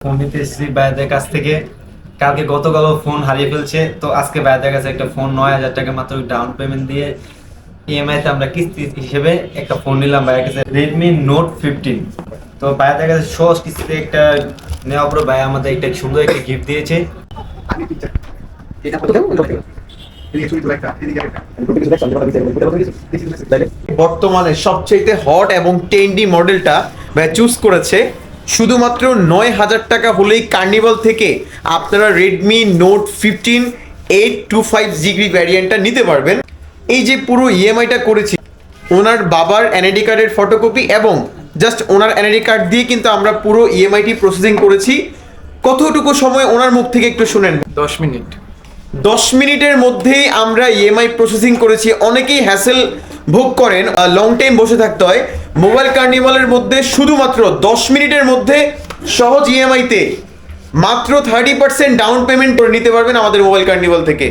Phone নিতে এসেছি ভাইয়াদের কাছ থেকে। কালকে গতকাল ফোন হারিয়ে ফেলছে, তো আজকে ভাইয়াদের কাছে একটা ফোন 9,000 টাকা মাত্র ডাউন পেমেন্ট দিয়ে ইএমআই তে আমরা কিস্তি হিসেবে একটা ফোন নিলাম ভাইয়ের কাছে, রেডমি নোট 15। তো ভাইয়াদের কাছে সহজ কিস্তিতে একটা নেওয়ার পরে ভাই আমাদের একটা সুন্দর একটা গিফট দিয়েছে। বর্তমানে সবচেয়ে হট এবং ট্রেন্ডি মডেলটা ভাই চুজ করেছে। শুধুমাত্র 9,000 টাকা হলেই কার্নিভাল থেকে আপনারা রেডমি নোট 15 825GB ভ্যারিয়েন্টটা নিতে পারবেন। এই যে পুরো ইএমআইটা করেছি, ওনার বাবার এনআইডি কার্ডের ফটোকপি এবং জাস্ট ওনার এনআইডি কার্ড দিয়ে কিন্তু আমরা পুরো ইএমআইটি প্রসেসিং করেছি। কতটুকু সময় ওনার মুখ থেকে একটু শুনেন। 10 মিনিট। 10 মিনিটের মধ্যেই আমরা ইএমআই প্রসেসিং করেছি। অনেকেই হ্যাসেল ভোগ করেন, লং টাইম বসে থাকতে হয়। মোবাইল কার্নিভালের মধ্যে শুধুমাত্র 10 মিনিটের মধ্যে সহজ ইএমআইতে মাত্র 30% ডাউন পেমেন্ট করে নিতে পারবেন আমাদের মোবাইল কার্নিভাল থেকে।